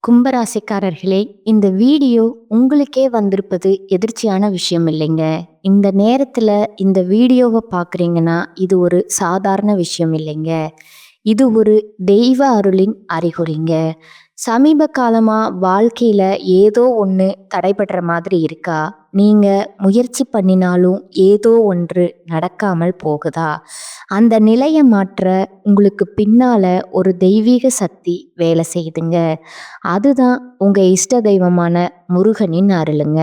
கும்பராசிக்காரர்களே, இந்த வீடியோ உங்களுக்கே வந்திருப்பது எதிர்ச்சியான விஷயம் இல்லைங்க. இந்த நேரத்துல இந்த வீடியோவை பார்க்குறீங்கன்னா, இது ஒரு சாதாரண விஷயம் இல்லைங்க. இது ஒரு தெய்வ அருளின் அறிகுறிங்க. சமீப காலமா வாழ்க்கையில ஏதோ ஒன்று தடைபடுற மாதிரி இருக்கா? நீங்க முயற்சி பண்ணினாலும் ஏதோ ஒன்று நடக்காமல் போகுதா? அந்த நிலையை மாற்ற உங்களுக்கு பின்னால ஒரு தெய்வீக சக்தி வேலை செய்யுதுங்க. அதுதான் உங்க இஷ்ட தெய்வமான முருகனின் அருளுங்க.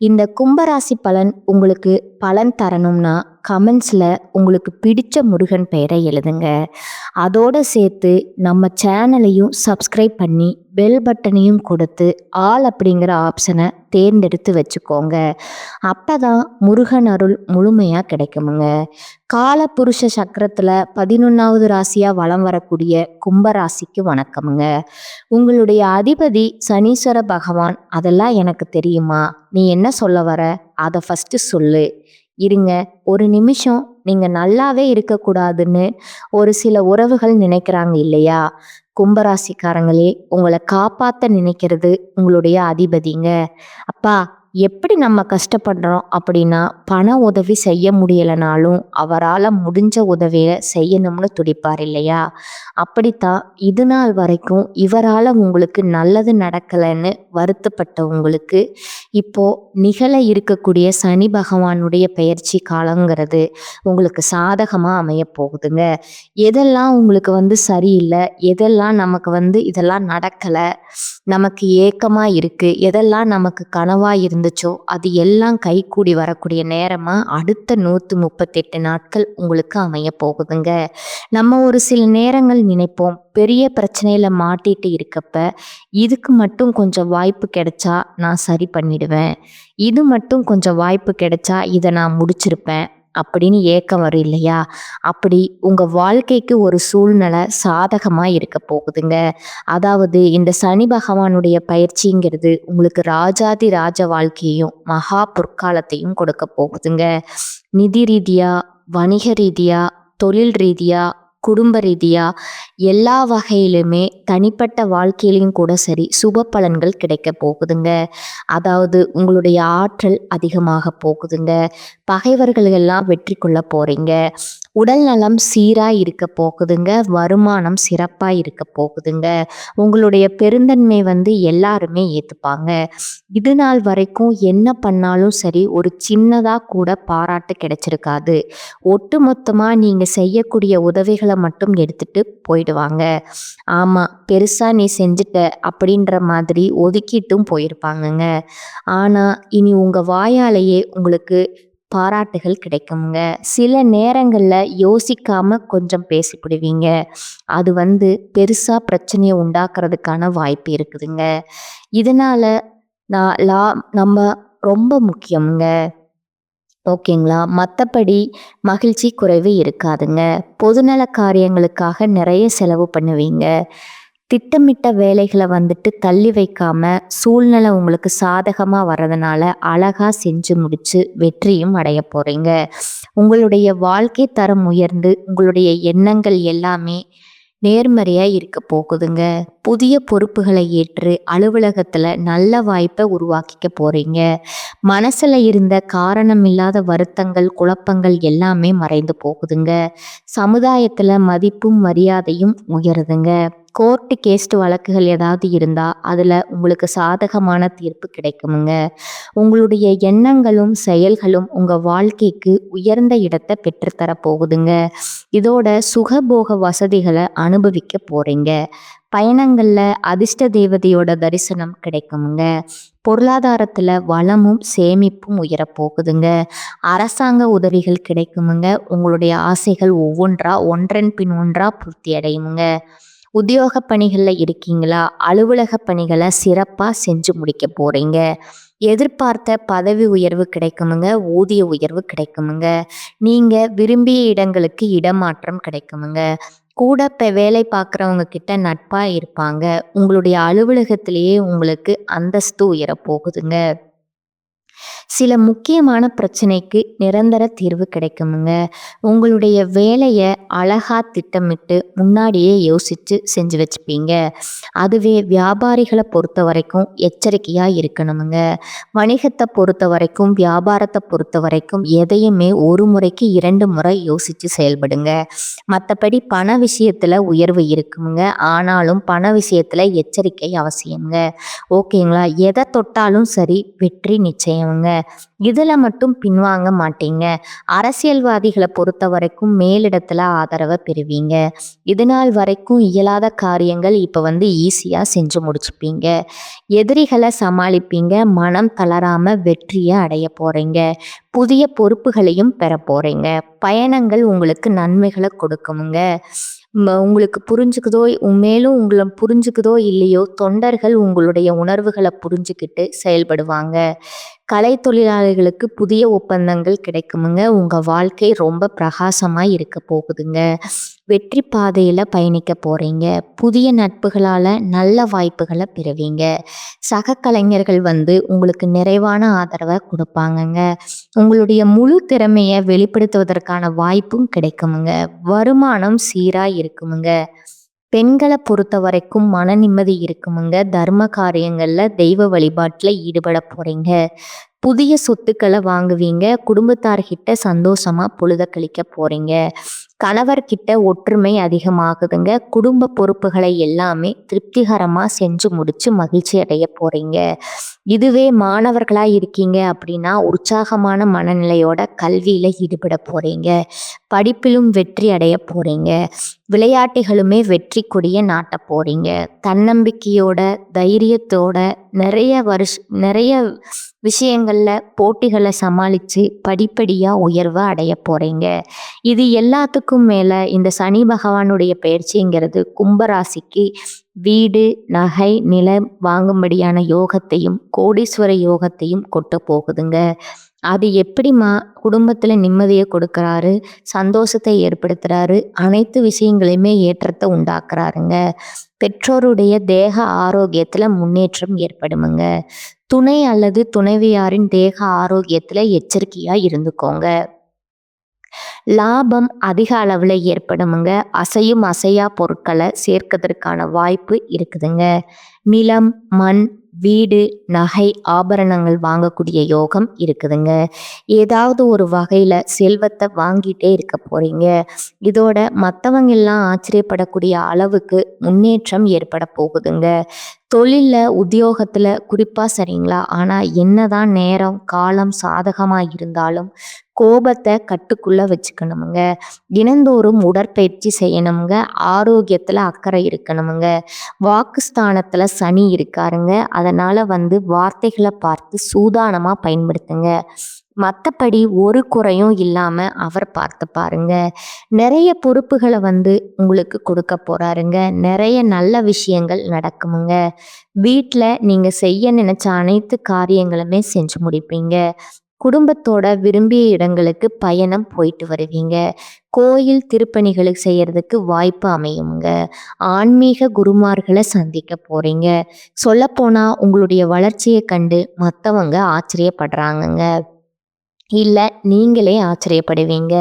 இந்த கும்பராசி பலன் உங்களுக்கு பலன் தரணும்னா கமெண்ட்ஸ்ல உங்களுக்கு பிடிச்ச முருகன் பெயரை எழுதுங்க. அதோட சேர்த்து நம்ம சேனலையும் சப்ஸ்கிரைப் பண்ணி பெல் பட்டனையும் கொடுத்து ஆல் அப்படிங்கிற ஆப்ஷனை தேர்ந்தெடுத்து வச்சுக்கோங்க. அப்பதான் முருகன் அருள் முழுமையா கிடைக்குமுங்க. காலபுருஷ சக்கரத்துல 11வது ராசியா வலம் வரக்கூடிய கும்பராசிக்கு வணக்கமுங்க. உங்களுடைய அதிபதி சனீஸ்வர பகவான். அதெல்லாம் எனக்கு தெரியுமா? நீ என்ன சொல்ல வர? அதை ஃபர்ஸ்ட் சொல்லு. இருங்க, ஒரு நிமிஷம். நீங்க நல்லாவே இருக்கக்கூடாதுன்னு ஒரு சில உறவுகள் நினைக்கிறாங்க இல்லையா? கும்பராசிக்காரங்களே, உங்களை காப்பாத்த நினைக்கிறது உங்களுடைய அதிபதிங்க. அப்பா, எப்படி நம்ம கஷ்டப்படுறோம் அப்படின்னா பண உதவி செய்ய முடியலைனாலும் அவரால் முடிஞ்ச உதவியை செய்யணும்னு துடிப்பார் இல்லையா? அப்படித்தான் இது நாள் வரைக்கும் இவரால் உங்களுக்கு நல்லது நடக்கலைன்னு வருத்தப்பட்ட உங்களுக்கு இப்போ நிகழ இருக்கக்கூடிய சனி பகவானுடைய பெயர்ச்சி காலங்கிறது உங்களுக்கு சாதகமாக அமைய போகுதுங்க. எதெல்லாம் உங்களுக்கு சரியில்லை, எதெல்லாம் நமக்கு இதெல்லாம் நடக்கலை, நமக்கு ஏக்கமாக இருக்குது, எதெல்லாம் நமக்கு கனவாக இருந்துச்சோ அது எல்லாம் கைகூடி வரக்கூடிய நேரமாக அடுத்த 138 நாட்கள் உங்களுக்கு அமைய போகுதுங்க. நம்ம ஒரு சில நேரங்கள் நினைப்போம், பெரிய பிரச்சனையில் மாட்டிட்டு இருக்கப்ப இதுக்கு மட்டும் கொஞ்சம் வாய்ப்பு கிடைச்சா நான் சரி பண்ணிடுவேன், இது மட்டும் கொஞ்சம் வாய்ப்பு கிடைச்சா இதை நான் முடிச்சிருப்பேன் அப்படின்னு ஏக்கம் வரும் இல்லையா? அப்படி உங்கள் வாழ்க்கைக்கு ஒரு சூழ்நிலை சாதகமாக இருக்க போகுதுங்க. அதாவது இந்த சனி பகவானுடைய பயிற்சிங்கிறது உங்களுக்கு ராஜாதி ராஜ வாழ்க்கையையும் மகா பொற்காலத்தையும் கொடுக்க போகுதுங்க. நிதி ரீதியா, வணிக ரீதியா, தொழில் ரீதியா, குடும்ப ரீதியா எல்லா வகையிலுமே தனிப்பட்ட வாழ்க்கையிலையும் கூட சரி சுப பலன்கள் கிடைக்க போகுதுங்க. அதாவது உங்களுடைய ஆற்றல் அதிகமாக போகுதுங்க. பகைவர்கள் எல்லாம் வெற்றி கொள்ள போறீங்க. உடல் நலம் சீராக இருக்க போகுதுங்க. வருமானம் சிறப்பாக இருக்க போகுதுங்க. உங்களுடைய பெருந்தன்மை எல்லாருமே ஏற்றுப்பாங்க. இது நாள் வரைக்கும் என்ன பண்ணாலும் சரி ஒரு சின்னதாக கூட பாராட்டு கிடைச்சிருக்காது. ஒட்டு மொத்தமாக நீங்கள் செய்யக்கூடிய உதவிகளை மட்டும் எடுத்துட்டு போயிடுவாங்க. ஆமாம், பெருசாக நீ செஞ்சுட்ட அப்படின்ற மாதிரி ஒதுக்கிட்டும் போயிருப்பாங்கங்க. ஆனால் இனி உங்கள் வாயாலேயே உங்களுக்கு பாராட்டுகள் கிடைக்குங்க. சில நேரங்களில் யோசிக்காம கொஞ்சம் பேசிவிடுவீங்க. அது பெருசா பிரச்சனையை உண்டாக்குறதுக்கான வாய்ப்பு இருக்குதுங்க. இதனால நம்ம ரொம்ப முக்கியங்க. ஓகேங்களா? மற்றபடி மகிழ்ச்சி குறைவு இருக்காதுங்க. பொதுநல காரியங்களுக்காக நிறைய செலவு பண்ணுவீங்க. திட்டமிட்ட வேலைகளை தள்ளி வைக்காம சூழ்நிலை உங்களுக்கு சாதகமாக வர்றதுனால அழகா செஞ்சு முடிச்சு வெற்றியும் அடைய போறீங்க. உங்களுடைய வாழ்க்கை தரம் உயர்ந்து உங்களுடைய எண்ணங்கள் எல்லாமே நேர்மறையாக இருக்க போகுதுங்க. புதிய பொறுப்புகளை ஏற்று அலுவலகத்தில் நல்ல வாய்ப்பை உருவாக்கிக்க போகிறீங்க. மனசில் இருந்த காரணமில்லாத வருத்தங்கள் குழப்பங்கள் எல்லாமே மறைந்து போகுதுங்க. சமுதாயத்தில் மதிப்பும் மரியாதையும் உயருதுங்க. கோர்ட்டு கேஸ்ட் வழக்குகள் ஏதாவது இருந்தால் அதில் உங்களுக்கு சாதகமான தீர்ப்பு கிடைக்குமுங்க. உங்களுடைய எண்ணங்களும் செயல்களும் உங்கள் வாழ்க்கைக்கு உயர்ந்த இடத்தை பெற்றுத்தர போகுதுங்க. இதோட சுகபோக வசதிகளை அனுபவிக்க போகிறீங்க. பயணங்களில் அதிர்ஷ்ட தேவதையோட தரிசனம் கிடைக்குமுங்க. பொருளாதாரத்தில் வளமும் சேமிப்பும் உயரப்போகுதுங்க. அரசாங்க உதவிகள் கிடைக்குமுங்க. உங்களுடைய ஆசைகள் ஒன்றன் பின் ஒன்றா பூர்த்தி அடையுமுங்க. உத்தியோக பணிகளில் இருக்கீங்களா? அலுவலக பணிகளை சிறப்பாக செஞ்சு முடிக்க போகிறீங்க. எதிர்பார்த்த பதவி உயர்வு கிடைக்குமுங்க. ஊதிய உயர்வு கிடைக்குமுங்க. நீங்கள் விரும்பிய இடங்களுக்கு இடமாற்றம் கிடைக்குமுங்க. கூட இப்போ வேலை பார்க்குறவங்க கிட்ட நட்பாக இருப்பாங்க. உங்களுடைய அலுவலகத்திலேயே உங்களுக்கு அந்தஸ்து உயரப்போகுதுங்க. சில முக்கியமான பிரச்சனைக்கு நிரந்தர தீர்வு கிடைக்குமுங்க. உங்களுடைய வேலைய அழகா திட்டமிட்டு முன்னாடியே யோசிச்சு செஞ்சு வச்சுப்பீங்க. அதுவே வியாபாரிகள பொறுத்தவரைக்கும் எச்சரிக்கையா இருக்கணுமுங்க. வணிகத்த பொறுத்தவரைக்கும், வியாபாரத்த பொறுத்தவரைக்கும் எதையுமே ஒரு முறைக்கு 2 முறை யோசிச்சு செயல்படுங்க. மத்தபடி பண விஷயத்துல உயர்வு இருக்குமுங்க. ஆனாலும் பண விஷயத்துல எச்சரிக்கை அவசியம்ங்க. ஓகேங்களா? எத தொட்டாலும் சரி, வெற்றி நிச்சயம்ங்க. இதுல மட்டும் பின்வாங்க மாட்டீங்க. அரசியல்வாதிகள பொறுத்தவரைக்கும் மேலிடத்துல ஆதரவ பெறுவீங்க. இதுநாள் வரைக்கும் இயலாத காரியங்கள் இப்ப ஈஸியா செஞ்சு முடிச்சுப்பீங்க. எதிரிகள சமாளிப்பீங்க. மனம் தளராம வெற்றிய அடைய போறீங்க. புதிய பொறுப்புகளையும் பெற போறீங்க. பயணங்கள் உங்களுக்கு நன்மைகள கொடுக்குமுங்க. உங்களுக்கு புரிஞ்சுக்குதோ மேலும் உங்களை புரிஞ்சுக்குதோ இல்லையோ, தொண்டர்கள் உங்களுடைய உணர்வுகளை புரிஞ்சுக்கிட்டு செயல்படுவாங்க. கலை தொழிலாளர்களுக்கு புதிய ஒப்பந்தங்கள் கிடைக்குமுங்க. உங்க வாழ்க்கை ரொம்ப பிரகாசமா இருக்க போகுதுங்க. வெற்றி பாதையில பயணிக்க போறீங்க. புதிய நட்புகளால நல்ல வாய்ப்புகளை பெறுவீங்க. சக கலைஞர்கள் உங்களுக்கு நிறைவான ஆதரவை கொடுப்பாங்கங்க. உங்களுடைய முழு திறமையை வெளிப்படுத்துவதற்கான வாய்ப்பும் கிடைக்குமுங்க. வருமானம் சீரா இருக்குமுங்க. பெண்களை பொறுத்த வரைக்கும் மன நிம்மதி இருக்குமுங்க. தர்ம காரியங்கள்ல தெய்வ வழிபாட்டுல ஈடுபட போறீங்க. புதிய சொத்துக்களை வாங்குவீங்க. குடும்பத்தார்கிட்ட சந்தோஷமா பொழுத கழிக்க போறீங்க. கணவர்கிட்ட ஒற்றுமை அதிகமாகுதுங்க. குடும்ப பொறுப்புகளை எல்லாமே திருப்திகரமா செஞ்சு முடிச்சு மகிழ்ச்சி அடைய போறீங்க. இதுவே மாணவர்களா இருக்கீங்க அப்படின்னா உற்சாகமான மனநிலையோட கல்வியில ஈடுபட போறீங்க. படிப்பிலும் வெற்றி அடைய போறீங்க. விளையாட்டுகளுமே வெற்றி கொடிய நாட்ட போறீங்க. தன்னம்பிக்கையோட, தைரியத்தோட நிறைய விஷயங்கள்ல போட்டிகளை சமாளித்து படிப்படியாக உயர்வை அடைய போகிறீங்க. இது எல்லாத்துக்கும் மேலே இந்த சனி பகவானுடைய பயிற்சிங்கிறது கும்பராசிக்கு வீடு, நகை, நிலம் வாங்கும்படியான யோகத்தையும் கோடீஸ்வர யோகத்தையும் கொட்ட போகுதுங்க. அது எப்படிமா குடும்பத்தில் நிம்மதியை கொடுக்குறாரு, சந்தோஷத்தை ஏற்படுத்துகிறாரு, அனைத்து விஷயங்களையுமே ஏற்றத்தை உண்டாக்குறாருங்க. பெற்றோருடைய தேக ஆரோக்கியத்தில் முன்னேற்றம் ஏற்படுமுங்க. துணை அல்லது துணைவியாரின் தேக ஆரோக்கியத்தில் எச்சரிக்கையாக இருந்துக்கோங்க. லாபம் அதிக அளவில் ஏற்படுமுங்க. அசையும் அசையா பொருட்களை சேர்க்கறதுக்கான வாய்ப்பு இருக்குதுங்க. நிலம், மண், வீடு, நகை, ஆபரணங்கள் வாங்கக்கூடிய யோகம் இருக்குதுங்க. ஏதாவது ஒரு வகையில் செல்வத்தை வாங்கிட்டே இருக்க போறீங்க. இதோட மற்றவங்க எல்லாம் ஆச்சரியப்படக்கூடிய அளவுக்கு முன்னேற்றம் ஏற்பட போகுதுங்க. தொழிலில், உத்தியோகத்தில் குறிப்பாக சரிங்களா. ஆனால் என்னதான் நேரம் காலம் சாதகமாக இருந்தாலும் கோபத்தை கட்டுக்குள்ளே வச்சுக்கணுமுங்க. தினந்தோறும் உடற்பயிற்சி செய்யணுமுங்க. ஆரோக்கியத்தில் அக்கறை இருக்கணுமுங்க. வாக்குஸ்தானத்தில் சனி இருக்காருங்க. அதனால் வார்த்தைகளை பார்த்து சூதானமாக பயன்படுத்துங்க. மற்றபடி ஒரு குறையும் இல்லாமல் அவர் பார்த்து பாருங்க. நிறைய பொறுப்புகளை உங்களுக்கு கொடுக்க போகிறாருங்க. நிறைய நல்ல விஷயங்கள் நடக்குமுங்க. வீட்டில் நீங்கள் செய்ய நினச்ச அனைத்து காரியங்களுமே செஞ்சு முடிப்பீங்க. குடும்பத்தோட விரும்பிய இடங்களுக்கு பயணம் போயிட்டு வருவீங்க. கோயில் திருப்பணிகளுக்கு செய்யறதுக்கு வாய்ப்பு அமையுங்க. ஆன்மீக குருமார்களை சந்திக்க போறீங்க. சொல்லப்போனா உங்களுடைய வளர்ச்சியை கண்டு மற்றவங்க ஆச்சரியப்படுறாங்கங்க. இல்லை நீங்களே ஆச்சரியப்படுவீங்க.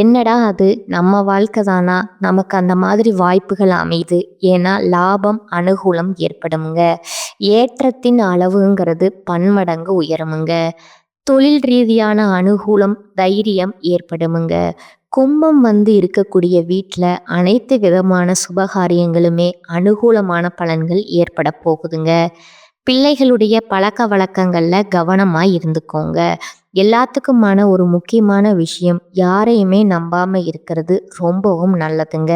என்னடா அது நம்ம வாழ்க்கை தானா, நமக்கு அந்த மாதிரி வாய்ப்புகள் அமையுது. ஏன்னா லாபம் அனுகூலம் ஏற்படுமுங்க. ஏற்றத்தின் அளவுங்கிறது பன்மடங்கு உயருமுங்க. தொழில் ரீதியான அனுகூலம், தைரியம் ஏற்படுமுங்க. கும்பம் இருக்கக்கூடிய வீட்டில் அனைத்து விதமான சுபகாரியங்களுமே அனுகூலமான பலன்கள் ஏற்பட போகுதுங்க. பிள்ளைகளுடைய பழக்க வழக்கங்களில் கவனமாக இருந்துக்கோங்க. எல்லாத்துக்குமான ஒரு முக்கியமான விஷயம், யாரையுமே நம்பாமல் இருக்கிறது ரொம்பவும் நல்லதுங்க.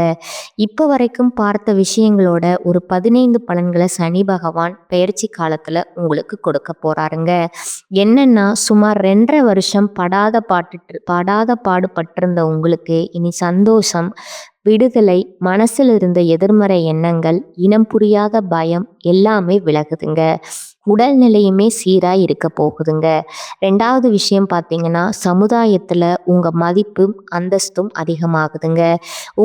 இப்போ வரைக்கும் பார்த்த விஷயங்களோட ஒரு 15 பலன்களை சனி பகவான் பெயர்ச்சி காலத்தில் உங்களுக்கு கொடுக்க போகிறாருங்க. என்னென்னா, சுமார் 2.5 வருஷம் படாத பாடுபட்டிருந்த உங்களுக்கு இனி சந்தோஷம், விடுதலை, மனசில் இருந்த எதிர்மறை எண்ணங்கள், இனம் புரியாத பயம் எல்லாமே விலகுதுங்க. உடல்நிலையுமே சீரா இருக்க போகுதுங்க. 2வது விஷயம் பார்த்தீங்கன்னா, சமுதாயத்துல உங்க மதிப்பும், அந்தஸ்தும் அதிகமாகுதுங்க.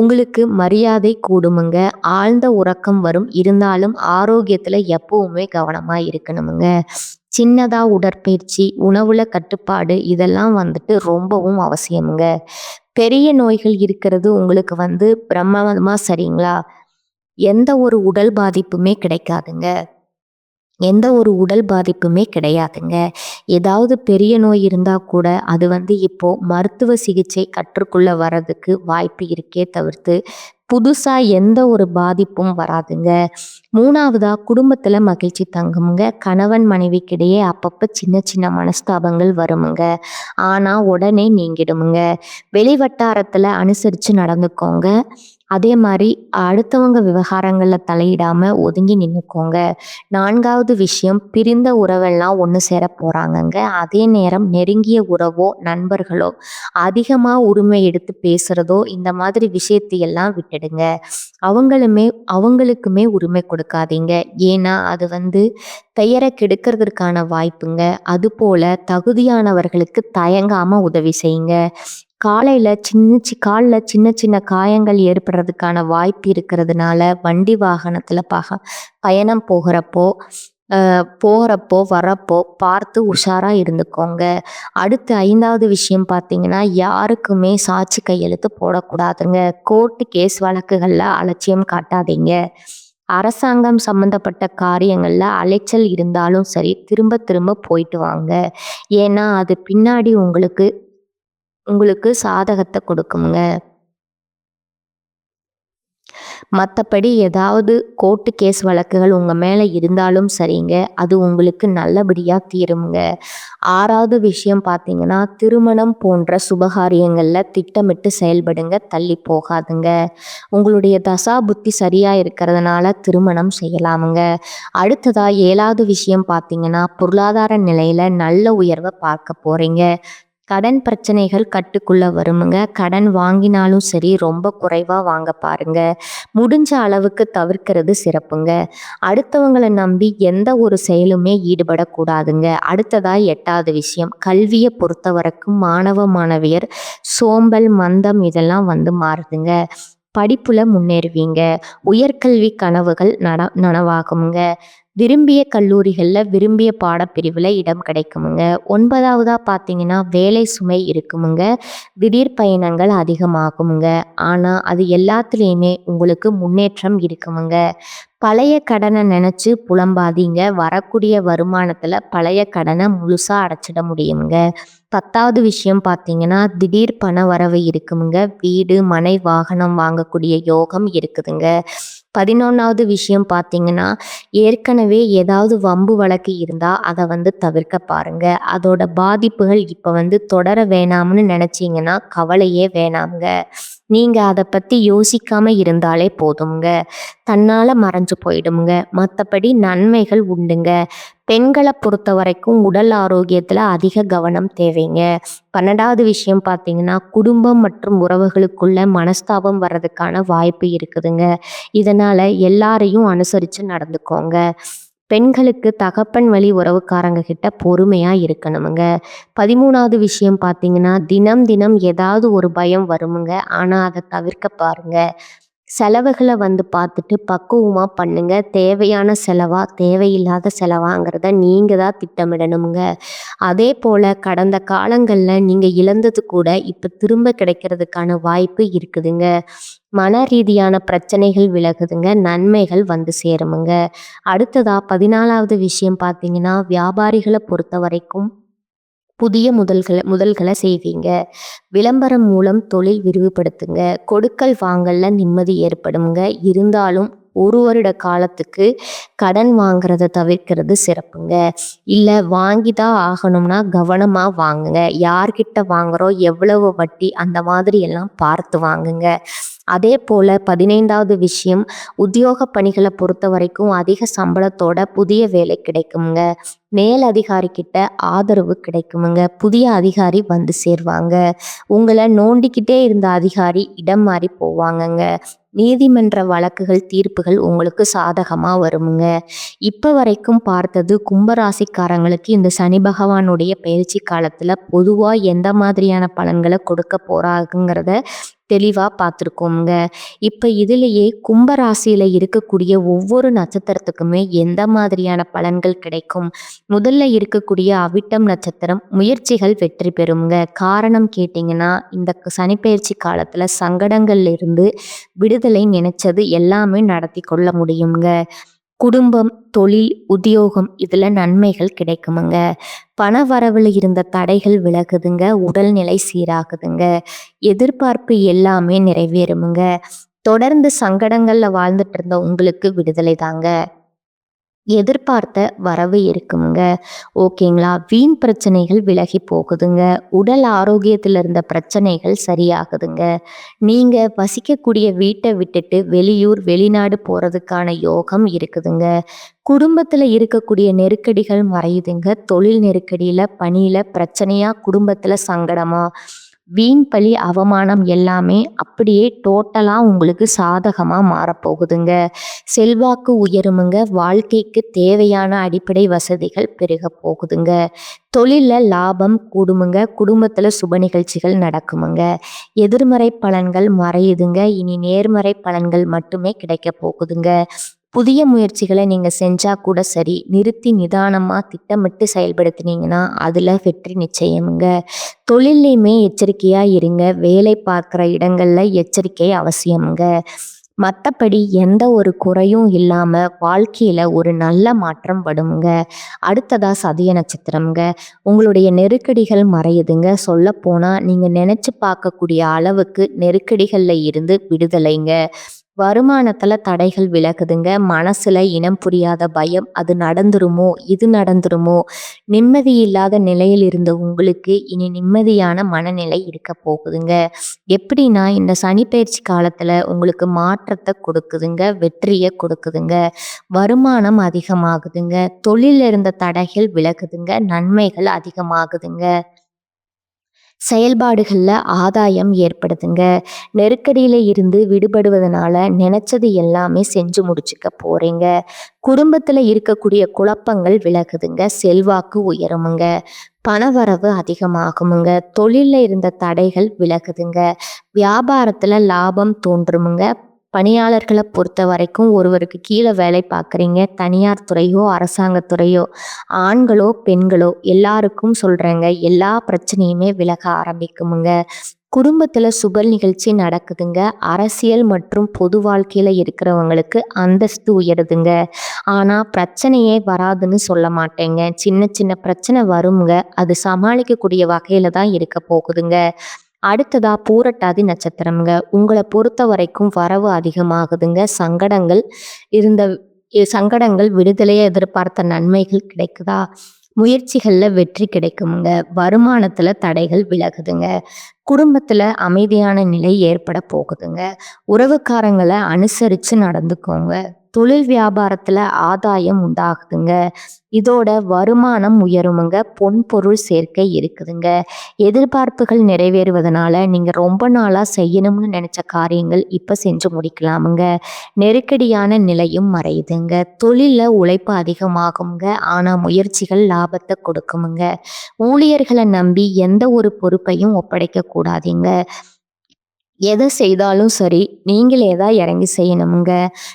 உங்களுக்கு மரியாதை கூடுமுங்க. ஆழ்ந்த உறக்கம் வரும். இருந்தாலும் ஆரோக்கியத்துல எப்பவுமே கவனமா இருக்கணுமுங்க. சின்னதா உடற்பயிற்சி, உணவுல கட்டுப்பாடு இதெல்லாம் வந்துட்டு ரொம்பவும் அவசியமுங்க. பெரிய நோய்கள் இருக்கிறது உங்களுக்கு பிரமாதமா சரிங்களா? எந்த ஒரு உடல் பாதிப்புமே கிடைக்காதுங்க. எந்த ஒரு உடல் பாதிப்புமே கிடையாதுங்க. ஏதாவது பெரிய நோய் இருந்தா கூட அது இப்போ மருத்துவ சிகிச்சை கற்றுக்கொள்ள வர்றதுக்கு வாய்ப்பு இருக்கே தவிர்த்து, புதுசா எந்த ஒரு பாதிப்பும் வராதுங்க. 3வதா குடும்பத்துல மகிழ்ச்சி தங்குமுங்க. கணவன் மனைவிக்கிடையே அப்பப்ப சின்ன சின்ன மனஸ்தாபங்கள் வருமுங்க. ஆனா உடனே நீங்கிடுமுங்க. வெளி வட்டாரத்துல அனுசரிச்சு நடந்துக்கோங்க. அதே மாரி அடுத்தவங்க விவகாரங்கள்ல தலையிடாம ஒதுங்கி நின்னுக்கோங்க. 4வது விஷயம், பிரிந்த உறவெல்லாம் ஒண்ணு சேர போறாங்கங்க. அதே நேரம் நெருங்கிய உறவோ, நண்பர்களோ அதிகமா உரிமை எடுத்து பேசுறதோ இந்த மாதிரி விஷயத்தையெல்லாம் விட்டுடுங்க. அவங்களுக்குமே உரிமை கொடுக்காதீங்க. ஏன்னா அது பெயரை கெடுக்கிறதுக்கான வாய்ப்புங்க. அதுபோல தகுதியானவர்களுக்கு தயங்காம உதவி செய்யுங்க. கால்ல சின்ன சின்ன காயங்கள் ஏற்படுறதுக்கான வாய்ப்பு இருக்கிறதுனால வண்டி வாகனத்துல பயணம் போகிறப்போ வரப்போ பார்த்து உஷாரா இருந்துக்கோங்க. அடுத்து 5வது விஷயம் பார்த்தீங்கன்னா, யாருக்குமே சாட்சி கையெழுத்து போடக்கூடாதுங்க. கோர்ட்டு கேஸ் வழக்குகள்ல அலட்சியம் காட்டாதீங்க. அரசாங்கம் சம்பந்தப்பட்ட காரியங்கள்ல அலைச்சல் இருந்தாலும் சரி, திரும்ப திரும்ப போயிட்டு வாங்க. ஏன்னா அது பின்னாடி உங்களுக்கு உங்களுக்கு சாதகத்தை கொடுக்குமுங்க. மற்றபடி ஏதாவது கோர்ட்டு கேஸ் வழக்குகள் உங்கள் மேலே இருந்தாலும் சரிங்க, அது உங்களுக்கு நல்லபடியாக தீருமுங்க. 6வது விஷயம் பார்த்தீங்கன்னா, திருமணம் போன்ற சுபகாரியங்களில் திட்டமிட்டு செயல்படுங்க, தள்ளி போகாதுங்க. உங்களுடைய தசா புத்தி சரியாக இருக்கிறதுனால திருமணம் செய்யலாமுங்க. அடுத்ததா 7வது விஷயம் பார்த்தீங்கன்னா, பொருளாதார நிலையில் நல்ல உயர்வை பார்க்க போகிறீங்க. கடன் பிரச்சனைகள் கட்டுக்குள்ள வருமுங்க. கடன் வாங்கினாலும் சரி ரொம்ப குறைவா வாங்க பாருங்க. முடிஞ்ச அளவுக்கு தவிர்க்கிறது சிறப்புங்க. அடுத்தவங்களை நம்பி எந்த ஒரு செயலுமே ஈடுபடக்கூடாதுங்க. அடுத்ததா 8வது விஷயம், கல்வியை பொறுத்த வரைக்கும் மாணவ மாணவியர் சோம்பல், மந்தம் இதெல்லாம் மாறுதுங்க. படிப்புல முன்னேறுவீங்க. உயர்கல்வி கனவுகள் நனவாகுமுங்க. விரும்பிய கல்லூரிகளில் விரும்பிய பாடப்பிரிவில் இடம் கிடைக்குமுங்க. 9வதா பார்த்தீங்கன்னா, வேலை சுமை இருக்குமுங்க. திடீர் பயணங்கள் அதிகமாகுமுங்க. ஆனால் அது எல்லாத்துலேயுமே உங்களுக்கு முன்னேற்றம் இருக்குமுங்க. பழைய கடனை நினச்சி புலம்பாதீங்க. வரக்கூடிய வருமானத்தில் பழைய கடனை முழுசாக அடைச்சிட முடியுங்க. 10வது விஷயம் பார்த்தீங்கன்னா, திடீர் பண வரவு இருக்குமுங்க. வீடு, மனை, வாகனம் வாங்கக்கூடிய யோகம் இருக்குதுங்க. 11வது விஷயம் பார்த்தீங்கன்னா, ஏற்கனவே ஏதாவது வம்பு வழக்கு இருந்தால் அதை தவிர்க்க பாருங்க. அதோட பாதிப்புகள் இப்போ தொடர வேணாம்னு நினச்சிங்கன்னா கவலையே வேணாமுங்க. நீங்கள் அதை பற்றி யோசிக்காம இருந்தாலே போதுங்க. தன்னால் மறைஞ்சு போயிடுமுங்க. மற்றபடி நன்மைகள் உண்டுங்க. பெண்களை பொறுத்த வரைக்கும் உடல் ஆரோக்கியத்தில் அதிக கவனம் தேவைங்க. 12வது விஷயம் பார்த்தீங்கன்னா, குடும்பம் மற்றும் உறவுகளுக்குள்ள மனஸ்தாபம் வர்றதுக்கான வாய்ப்பு இருக்குதுங்க. இதனால் எல்லாரையும் அனுசரித்து நடந்துக்கோங்க. பெண்களுக்கு தகப்பன் வழி உறவுக்காரங்க கிட்ட பொறுமையாக இருக்கணுமுங்க. 13வது விஷயம் பார்த்தீங்கன்னா, தினம் தினம் ஏதாவது ஒரு பயம் வருமுங்க. ஆனால் அதை தவிர்க்க பாருங்க. செலவுகளை பார்த்துட்டு பக்குவமாக பண்ணுங்க. தேவையான செலவா தேவையில்லாத செலவாங்கிறத நீங்கள் தான் திட்டமிடணுங்க. அதே போல் கடந்த காலங்களில் நீங்கள் இழந்தது கூட இப்போ திரும்ப கிடைக்கிறதுக்கான வாய்ப்பு இருக்குதுங்க. மன ரீதியான பிரச்சனைகள் விலகுதுங்க. நன்மைகள் சேருமுங்க. அடுத்ததா 14வது விஷயம் பார்த்தீங்கன்னா, வியாபாரிகளை பொறுத்த வரைக்கும் புதிய முதல்களை செய்வீங்க. விளம்பரம் மூலம் தொழில் விரிவுபடுத்துங்க. கொடுக்கல் வாங்கல்ல நிம்மதி ஏற்படுங்க. இருந்தாலும் ஒரு வருட காலத்துக்கு கடன் வாங்குறத தவிர்க்கிறது சிறப்புங்க. இல்லை வாங்கி தான் ஆகணும்னா கவனமாக வாங்குங்க. யார்கிட்ட வாங்குறோம், எவ்வளவு வட்டி, அந்த மாதிரி எல்லாம் பார்த்து வாங்குங்க. அதே போல் 15வது விஷயம், உத்தியோக பணிகளை பொறுத்த வரைக்கும் அதிக சம்பளத்தோட புதிய வேலை கிடைக்குங்க. மேலதிகாரி கிட்ட ஆதரவு கிடைக்குமுங்க. புதிய அதிகாரி வந்து சேர்வாங்க. உங்களை நோண்டிக்கிட்டே இருந்த அதிகாரி இடம் மாறி போவாங்கங்க. நீதிமன்ற வழக்குகள் தீர்ப்புகள் உங்களுக்கு சாதகமா வருமுங்க. இப்ப வரைக்கும் பார்த்தது கும்பராசிக்காரங்களுக்கு இந்த சனி பகவானுடைய பயிற்சி காலத்துல பொதுவா எந்த மாதிரியான பலன்களை கொடுக்க போறாங்கிறத தெளிவா பார்த்துருக்கோங்க. இப்ப இதுலயே கும்பராசியில இருக்கக்கூடிய ஒவ்வொரு நட்சத்திரத்துக்குமே எந்த மாதிரியான பலன்கள் கிடைக்கும். முதல்ல இருக்கக்கூடிய அவிட்டம் நட்சத்திரம் முயற்சிகள் வெற்றி பெறுங்க. காரணம் கேட்டிங்கன்னா இந்த சனிப்பெயர்ச்சி காலத்துல சங்கடங்கள்ல இருந்து விடுதலை நினைச்சது எல்லாமே நடத்தி கொள்ள முடியுங்க. குடும்பம், தொழில், உத்தியோகம் இதுல நன்மைகள் கிடைக்குமுங்க. பண வரவுல இருந்த தடைகள் விலகுதுங்க. உடல்நிலை சீராகுதுங்க. எதிர்பார்ப்பு எல்லாமே நிறைவேறுமுங்க. தொடர்ந்து சங்கடங்கள்ல வாழ்ந்துட்டு இருந்த உங்களுக்கு விடுதலை தாங்க. எதிர்பார்த்த வரவு இருக்குங்க. ஓகேங்களா? வீண் பிரச்சனைகள் விலகி போகுதுங்க. உடல் ஆரோக்கியத்தில் இருந்த பிரச்சனைகள் சரியாகுதுங்க. நீங்க வசிக்கக்கூடிய வீட்டை விட்டுட்டு வெளியூர் வெளிநாடு போறதுக்கான யோகம் இருக்குதுங்க. குடும்பத்துல இருக்கக்கூடிய நெருக்கடிகள் மறையுதுங்க. தொழில் நெருக்கடியில பணியில பிரச்சனையா குடும்பத்துல சங்கடமா வீண் பழி அவமானம் எல்லாமே அப்படியே டோட்டலா உங்களுக்கு சாதகமா மாறப்போகுதுங்க. செல்வாக்கு உயருமுங்க. வாழ்க்கைக்கு தேவையான அடிப்படை வசதிகள் பெருக போகுதுங்க. தொழில்ல லாபம் கூடுமுங்க. குடும்பத்துல சுப நிகழ்ச்சிகள் நடக்குமுங்க. எதிர்மறை பலன்கள் மறையுதுங்க. இனி நேர்மறை பலன்கள் மட்டுமே கிடைக்க போகுதுங்க. புதிய முயற்சிகளை நீங்க செஞ்சா கூட சரி, நிறுத்தி நிதானமா திட்டமிட்டு செயல்படுத்தினீங்கன்னா அதுல வெற்றி நிச்சயமுங்க. தொழிலையுமே எச்சரிக்கையா இருங்க. வேலை பார்க்குற இடங்கள்ல எச்சரிக்கை அவசியமுங்க. மற்றபடி எந்த ஒரு குறையும் இல்லாம வாழ்க்கையில ஒரு நல்ல மாற்றம் வருங்க. அடுத்ததா சதய நட்சத்திரம்ங்க. உங்களுடைய நெருக்கடிகள் மறையுதுங்க. சொல்ல போனா நீங்க நினைச்சு பார்க்கக்கூடிய அளவுக்கு நெருக்கடிகள்ல இருந்து விடுதலைங்க. வருமானத்துல தடைகள் விலகுதுங்க. மனசுல இனம் புரியாத பயம், அது நடந்துருமோ இது நடந்துருமோ, நிம்மதி இல்லாத நிலையில் இருந்த உங்களுக்கு இனி நிம்மதியான மனநிலை இருக்க போகுதுங்க. எப்படின்னா இந்த சனிப்பெயர்ச்சி காலத்துல உங்களுக்கு மாற்றத்தை கொடுக்குதுங்க. வெற்றியை கொடுக்குதுங்க. வருமானம் அதிகமாகுதுங்க. தொழில இருந்த தடைகள் விலகுதுங்க. நன்மைகள் அதிகமாகுதுங்க. செயல்பாடுகள்ல ஆதாயம் ஏற்படுதுங்க. நெருக்கடியில இருந்து விடுபடுவதனால நினைச்சது எல்லாமே செஞ்சு முடிச்சுக்க போறீங்க. குடும்பத்துல இருக்கக்கூடிய குழப்பங்கள் விலகுதுங்க. செல்வாக்கு உயருமுங்க. பணவரவு அதிகமாகுமுங்க. தொழில்ல இருந்த தடைகள் விலகுதுங்க. வியாபாரத்துல லாபம் தோன்றுமுங்க. பணியாளர்களை பொறுத்த வரைக்கும் ஒருவருக்கு கீழே வேலை பார்க்குறீங்க. தனியார் துறையோ அரசாங்கத்துறையோ ஆண்களோ பெண்களோ எல்லாருக்கும் சொல்றேங்க, எல்லா பிரச்சனையுமே விலக ஆரம்பிக்குமுங்க. குடும்பத்துல சுப நிகழ்ச்சி நடக்குதுங்க. அரசியல் மற்றும் பொது வாழ்க்கையில இருக்கிறவங்களுக்கு அந்தஸ்து உயருதுங்க. ஆனா பிரச்சனையே வராதுன்னு சொல்ல மாட்டேங்க. சின்ன சின்ன பிரச்சனை வருங்க. அது சமாளிக்கக்கூடிய வகையில தான் இருக்க போகுதுங்க. அடுத்ததா பூரட்டாதி நட்சத்திரம்ங்க. உங்களை பொறுத்த வரைக்கும் வரவு அதிகமாகுதுங்க. இருந்த சங்கடங்கள் விடுதலையை எதிர்பார்த்த நன்மைகள் கிடைக்குதா? முயற்சிகள்ல வெற்றி கிடைக்குமுங்க. வருமானத்துல தடைகள் விலகுதுங்க. குடும்பத்துல அமைதியான நிலை ஏற்பட போகுதுங்க. உறவுக்காரங்களை அனுசரிச்சு நடந்துக்கோங்க. தொழில் வியாபாரத்துல ஆதாயம் உண்டாகுதுங்க. இதோட வருமானம் உயருமுங்க. பொன் பொருள் சேர்க்கை இருக்குதுங்க. எதிர்பார்ப்புகள் நிறைவேறுவதனால நீங்க ரொம்ப நாளா செய்யணும்னு நினைச்ச காரியங்கள் இப்ப செஞ்சு முடிக்கலாமுங்க. நெருக்கடியான நிலையும் மறையுதுங்க. தொழில்ல உழைப்பு அதிகமாகுங்க. ஆனா முயற்சிகள் லாபத்தை கொடுக்குமுங்க. ஊழியர்களை நம்பி எந்த ஒரு பொறுப்பையும் ஒப்படைக்க கூடாதீங்க. எதை செய்தாலும் சரி, நீங்களே தான் இறங்கி செய்யணுமுங்க.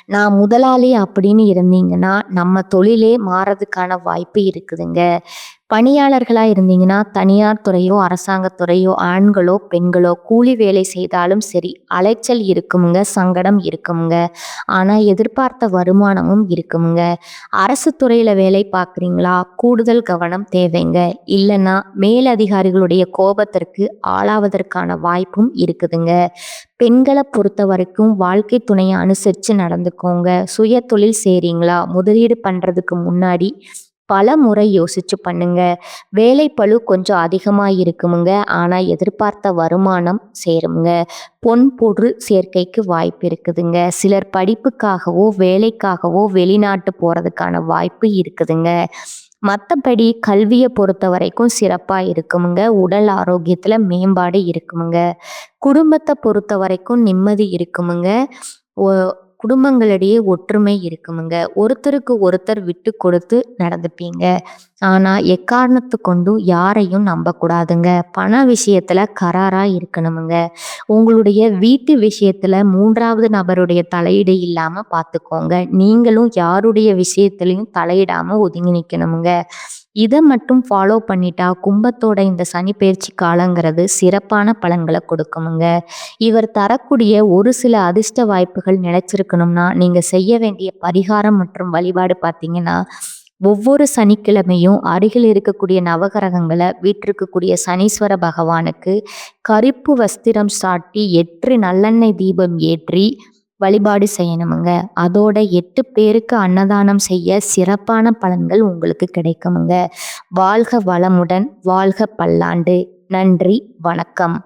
நான் முதலாளி அப்படின்னு இருந்தீங்கன்னா நம்ம தொழிலே மாறதுக்கான வாய்ப்பு இருக்குதுங்க. பணியாளர்களா இருந்தீங்கன்னா தனியார் துறையோ அரசாங்கத்துறையோ ஆண்களோ பெண்களோ கூலி வேலை செய்தாலும் சரி அலைச்சல் இருக்குமுங்க. சங்கடம் இருக்குமுங்க. ஆனா எதிர்பார்த்த வருமானமும் இருக்குமுங்க. அரசு துறையில வேலை பார்க்குறீங்களா? கூடுதல் கவனம் தேவைங்க. இல்லைன்னா மேலதிகாரிகளுடைய கோபத்திற்கு ஆளாவதற்கான வாய்ப்பும் இருக்குதுங்க. பெண்களை பொறுத்த வரைக்கும் வாழ்க்கை துணையை அனுசரித்து நடந்துக்கோங்க. சுய தொழில் செய்கிறீங்களா? முதலீடு பண்ணுறதுக்கு முன்னாடி பல முறை யோசிச்சு பண்ணுங்க. வேலை பளு கொஞ்சம் அதிகமாக இருக்குமுங்க. ஆனால் எதிர்பார்த்த வருமானம் சேருங்க. பொன் பொருள் சேர்க்கைக்கு வாய்ப்பு இருக்குதுங்க. சிலர் படிப்புக்காகவோ வேலைக்காகவோ வெளிநாட்டு போகிறதுக்கான வாய்ப்பு இருக்குதுங்க. மற்றபடி கல்வியை பொறுத்த வரைக்கும் சிறப்பாக இருக்குமுங்க. உடல் ஆரோக்கியத்தில் மேம்பாடு இருக்குமுங்க. குடும்பத்தை பொறுத்த வரைக்கும் நிம்மதி இருக்குமுங்க. குடும்பங்களிடையே ஒற்றுமை இருக்குமுங்க. ஒருத்தருக்கு ஒருத்தர் விட்டு கொடுத்து நடந்துப்பீங்க. ஆனால் எக்காரணத்து கொண்டும் யாரையும் நம்பக்கூடாதுங்க. பண விஷயத்தில் கராராக இருக்கணுமுங்க. உங்களுடைய வீட்டு விஷயத்தில் 3வது நபருடைய தலையீடு இல்லாமல் பார்த்துக்கோங்க. நீங்களும் யாருடைய விஷயத்துலையும் தலையிடாமல் ஒதுங்கி நிற்கணுமுங்க. இதை மட்டும் ஃபாலோ பண்ணிட்டா கும்பத்தோட இந்த சனி பயிற்சி காலங்கிறது சிறப்பான பலன்களை கொடுக்குமுங்க. இவர் தரக்கூடிய ஒரு சில அதிர்ஷ்ட வாய்ப்புகள் நிலைச்சிருக்கணும்னா நீங்கள் செய்ய வேண்டிய பரிகாரம் மற்றும் வழிபாடு பார்த்தீங்கன்னா, ஒவ்வொரு சனிக்கிழமையும் அருகில் இருக்கக்கூடிய நவகிரகங்களை வீற்றிருக்கக்கூடிய சனீஸ்வர பகவானுக்கு கருப்பு வஸ்திரம் சாட்டி 8 நல்லெண்ணெய் தீபம் ஏற்றி வழிபாடு செய்யணுமுங்க. அதோட 8 பேருக்கு அன்னதானம் செய்ய சிறப்பான பலன்கள் உங்களுக்கு கிடைக்குமுங்க. வாழ்க வளமுடன், வாழ்க பல்லாண்டு. நன்றி, வணக்கம்.